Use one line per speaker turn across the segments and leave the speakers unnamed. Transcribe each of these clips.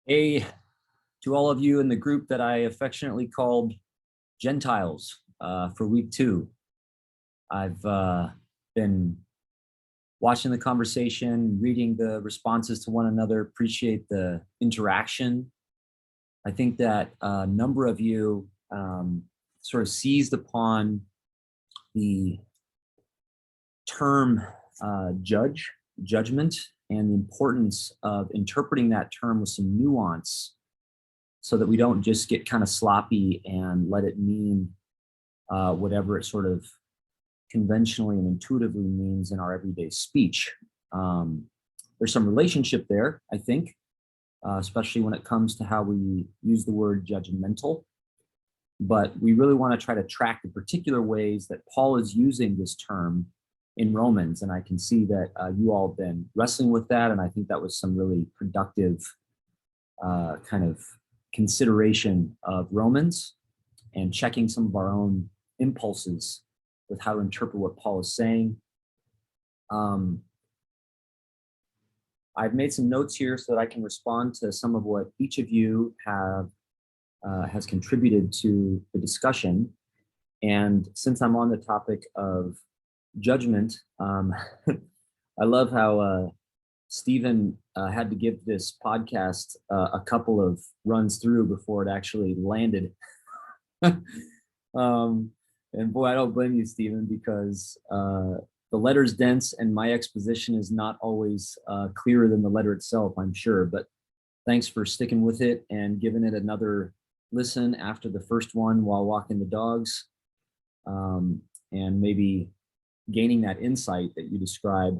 Hey, to all of you in the group that I affectionately called Gentiles for week 2. I've been watching the conversation, reading the responses to one another, appreciate the interaction. I think that a number of you sort of seized upon the term judgment, and the importance of interpreting that term with some nuance so that we don't just get kind of sloppy and let it mean whatever it sort of conventionally and intuitively means in our everyday speech. There's some relationship there, I think, especially when it comes to how we use the word judgmental. But we really want to try to track the particular ways that Paul is using this term in Romans. And I can see that you all have been wrestling with that. And I think that was some really productive kind of consideration of Romans and checking some of our own impulses with how to interpret what Paul is saying. I've made some notes here so that I can respond to some of what each of you has contributed to the discussion. And since I'm on the topic of judgment, I love how Stephen had to give this podcast a couple of runs through before it actually landed. And boy, I don't blame you, Stephen, because the letter's dense and my exposition is not always clearer than the letter itself, I'm sure. But thanks for sticking with it and giving it another listen after the first one while walking the dogs, and maybe gaining that insight that you describe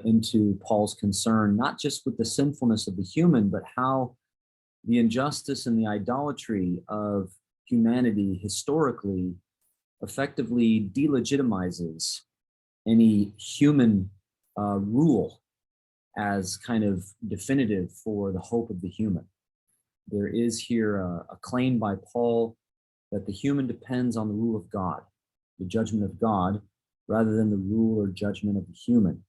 into Paul's concern, not just with the sinfulness of the human, but how the injustice and the idolatry of humanity historically effectively delegitimizes any human rule as kind of definitive for the hope of the human. There is here a claim by Paul that the human depends on the rule of God, the judgment of God, rather than the rule or judgment of the human.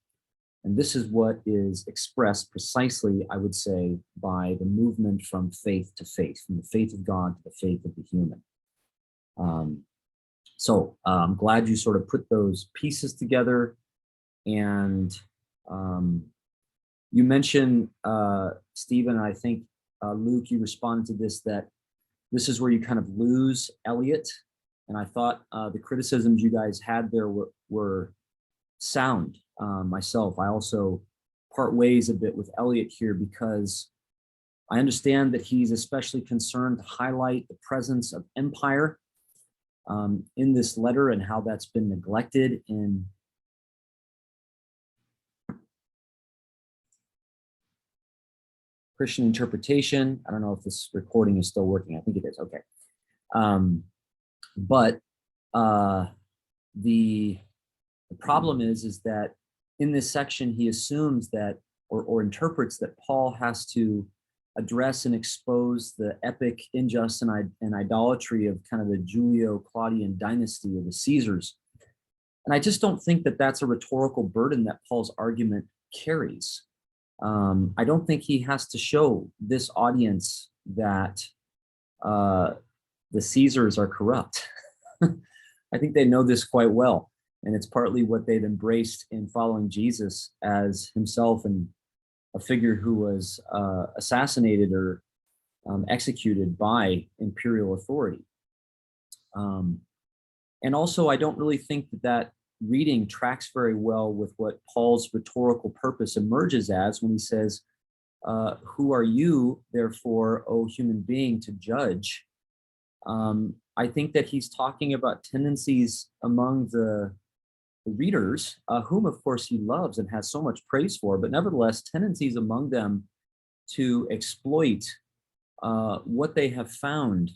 And this is what is expressed precisely, I would say, by the movement from faith to faith, from the faith of God to the faith of the human. So I'm glad you sort of put those pieces together. And you mentioned, Stephen, I think, Luke, you responded to this, that this is where you kind of lose Elliot. And I thought the criticisms you guys had there were sound. Myself, I also part ways a bit with Elliot here because I understand that he's especially concerned to highlight the presence of empire in this letter and how that's been neglected in Christian interpretation. I don't know if this recording is still working. I think it is. Okay. But the problem is that in this section, he assumes that or interprets that Paul has to address and expose the epic injustice and idolatry of kind of the Julio-Claudian dynasty of the Caesars. And I just don't think that that's a rhetorical burden that Paul's argument carries. I don't think he has to show this audience that the Caesars are corrupt. I think they know this quite well. And it's partly what they've embraced in following Jesus as himself and a figure who was assassinated or executed by imperial authority. And also, I don't really think that reading tracks very well with what Paul's rhetorical purpose emerges as when he says, who are you, therefore, O human being, to judge? I think that he's talking about tendencies among the readers, whom of course he loves and has so much praise for, but nevertheless tendencies among them to exploit what they have found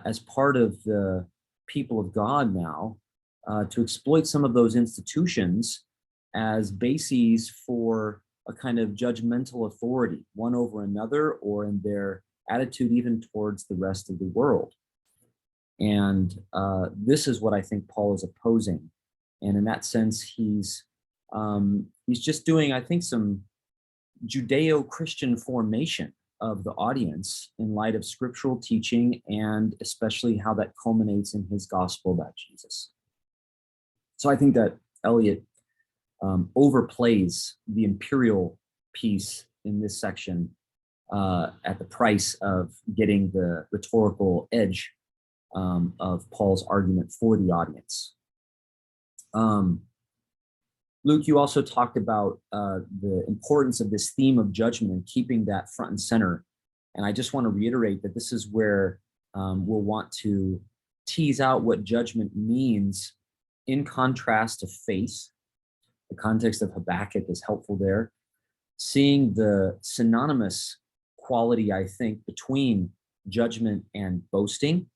as part of the people of God now, to exploit some of those institutions as bases for a kind of judgmental authority, one over another, or in their attitude even towards the rest of the world. And this is what I think Paul is opposing. And in that sense, he's just doing, I think, some Judeo-Christian formation of the audience in light of scriptural teaching and especially how that culminates in his gospel about Jesus. So I think that Eliot overplays the imperial piece in this section at the price of getting the rhetorical edge of Paul's argument for the audience. Luke, you also talked about the importance of this theme of judgment and keeping that front and center. And I just want to reiterate that this is where we'll want to tease out what judgment means in contrast to faith. The context of Habakkuk is helpful there. Seeing the synonymous quality, I think, between judgment and boasting,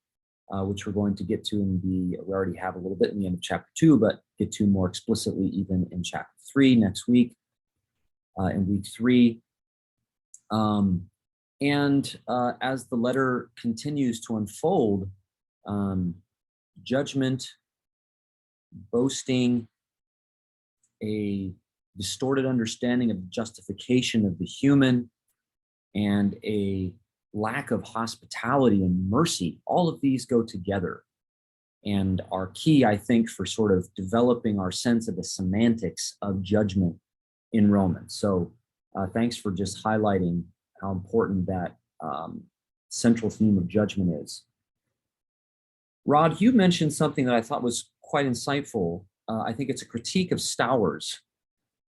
which we're going to get to we already have a little bit in the end of chapter 2, but get to more explicitly even in chapter 3 next week, in week 3. As the letter continues to unfold, judgment, boasting, a distorted understanding of justification of the human, and a lack of hospitality and mercy, all of these go together and are key, I think, for sort of developing our sense of the semantics of judgment in Romans. So thanks for just highlighting how important that central theme of judgment is. Rod, you mentioned something that I thought was quite insightful. I think it's a critique of Stowers,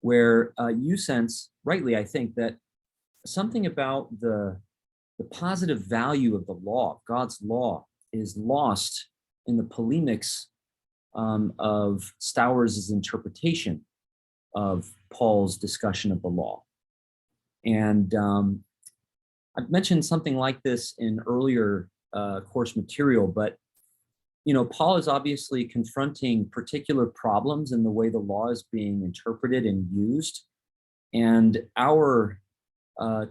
where you sense, rightly, I think, that something about the positive value of the law, God's law, is lost in the polemics of Stowers' interpretation of Paul's discussion of the law. And I've mentioned something like this in earlier course material, but Paul is obviously confronting particular problems in the way the law is being interpreted and used. And our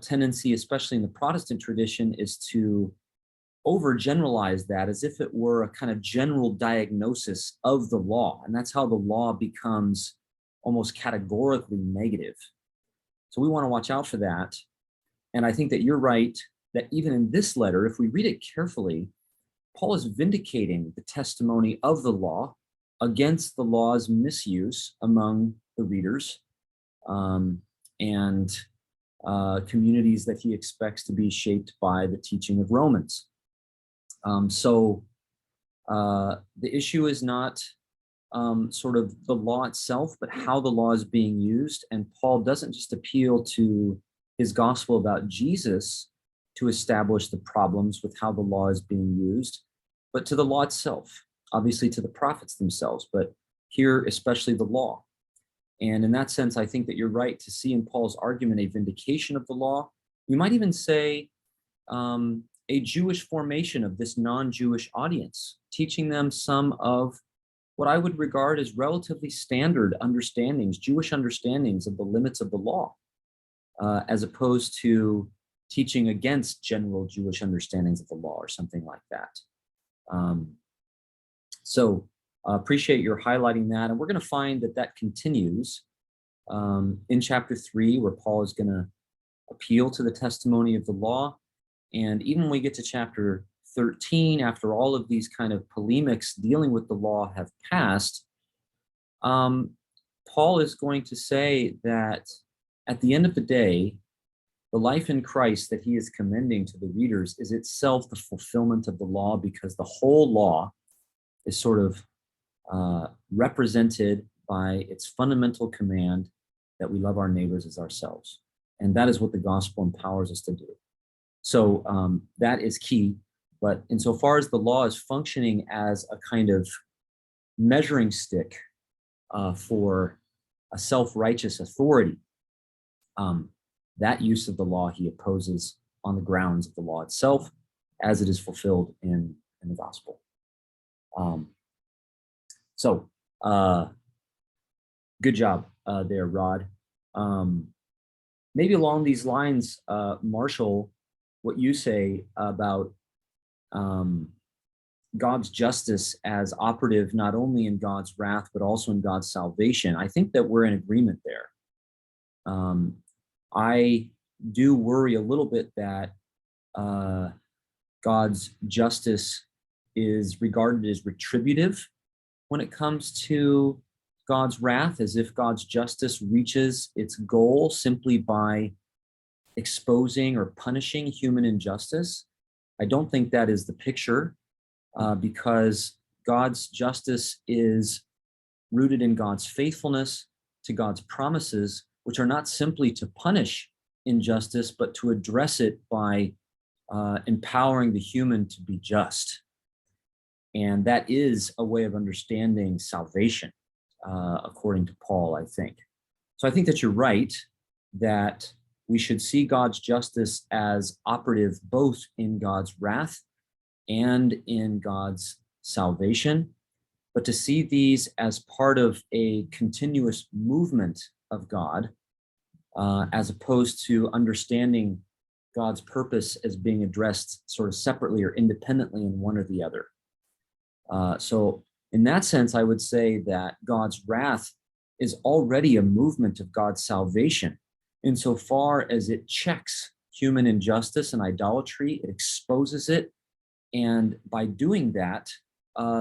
tendency, especially in the Protestant tradition, is to overgeneralize that as if it were a kind of general diagnosis of the law. And that's how the law becomes almost categorically negative. So we want to watch out for that. And I think that you're right, that even in this letter, if we read it carefully, Paul is vindicating the testimony of the law against the law's misuse among the readers and communities that he expects to be shaped by the teaching of Romans. So the issue is not sort of the law itself, but how the law is being used. And Paul doesn't just appeal to his gospel about Jesus to establish the problems with how the law is being used, but to the law itself, obviously to the prophets themselves, but here especially the law. And in that sense, I think that you're right to see in Paul's argument a vindication of the law. You might even say a Jewish formation of this non-Jewish audience, teaching them some of what I would regard as relatively standard understandings, Jewish understandings of the limits of the law, as opposed to teaching against general Jewish understandings of the law or something like that. So appreciate your highlighting that. And we're going to find that that continues in chapter 3, where Paul is going to appeal to the testimony of the law. And even when we get to chapter 13, after all of these kind of polemics dealing with the law have passed, Paul is going to say that at the end of the day, the life in Christ that he is commending to the readers is itself the fulfillment of the law, because the whole law is sort of represented by its fundamental command that we love our neighbors as ourselves. And that is what the gospel empowers us to do. So that is key. But insofar as the law is functioning as a kind of measuring stick for a self-righteous authority, that use of the law he opposes on the grounds of the law itself as it is fulfilled in the gospel. So good job there, Rod. Maybe along these lines, Marshall, what you say about God's justice as operative not only in God's wrath, but also in God's salvation, I think that we're in agreement there. I do worry a little bit that God's justice is regarded as retributive when it comes to God's wrath, as if God's justice reaches its goal simply by exposing or punishing human injustice. I don't think that is the picture, because God's justice is rooted in God's faithfulness to God's promises, which are not simply to punish injustice, but to address it by empowering the human to be just. And that is a way of understanding salvation, according to Paul, I think. So I think that you're right, that we should see God's justice as operative both in God's wrath and in God's salvation, but to see these as part of a continuous movement of God, as opposed to understanding God's purpose as being addressed sort of separately or independently in one or the other. So in that sense, I would say that God's wrath is already a movement of God's salvation, insofar as it checks human injustice and idolatry, it exposes it, and by doing that,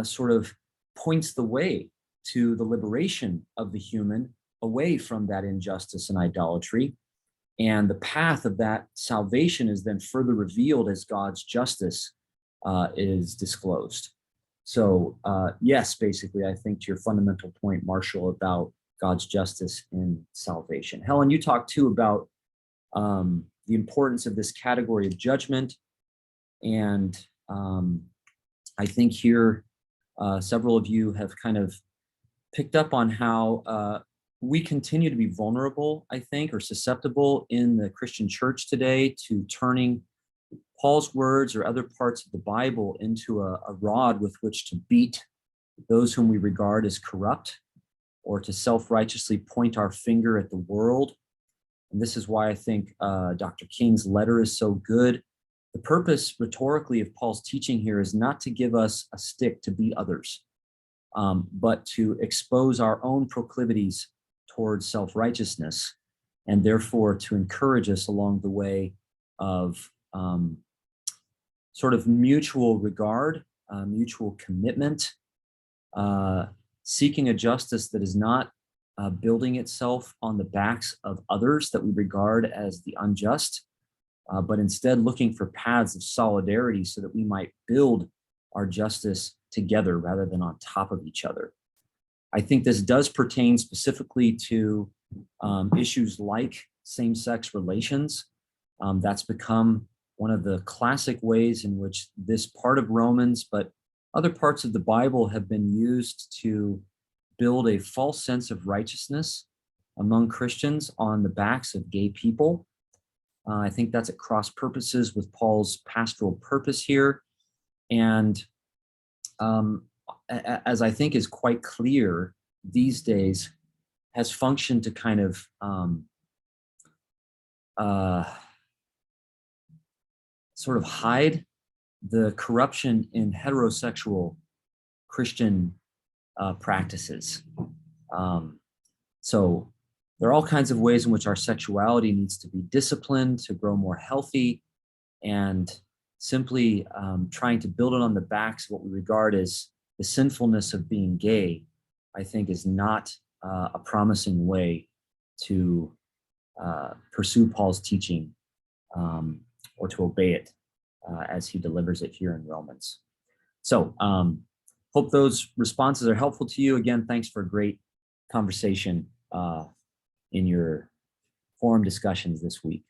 sort of points the way to the liberation of the human away from that injustice and idolatry. And the path of that salvation is then further revealed as God's justice is disclosed. So yes, basically, I think to your fundamental point, Marshall, about God's justice in salvation. Helen, you talked too about the importance of this category of judgment. And I think here, several of you have kind of picked up on how we continue to be vulnerable, I think, or susceptible in the Christian church today to turning Paul's words or other parts of the Bible into a rod with which to beat those whom we regard as corrupt, or to self-righteously point our finger at the world. And this is why I think Dr. King's letter is so good. The purpose rhetorically of Paul's teaching here is not to give us a stick to beat others, but to expose our own proclivities towards self-righteousness, and therefore to encourage us along the way of sort of mutual regard, mutual commitment, seeking a justice that is not building itself on the backs of others that we regard as the unjust, but instead looking for paths of solidarity so that we might build our justice together rather than on top of each other. I think this does pertain specifically to issues like same-sex relations. That's become one of the classic ways in which this part of Romans, but other parts of the Bible, have been used to build a false sense of righteousness among Christians on the backs of gay people. I think that's at cross purposes with Paul's pastoral purpose here. And as I think is quite clear these days, has functioned to kind of sort of hide the corruption in heterosexual Christian practices. So there are all kinds of ways in which our sexuality needs to be disciplined to grow more healthy, and simply trying to build it on the backs of what we regard as the sinfulness of being gay, I think is not a promising way to pursue Paul's teaching or to obey it as he delivers it here in Romans. So hope those responses are helpful to you. Again, thanks for a great conversation in your forum discussions this week.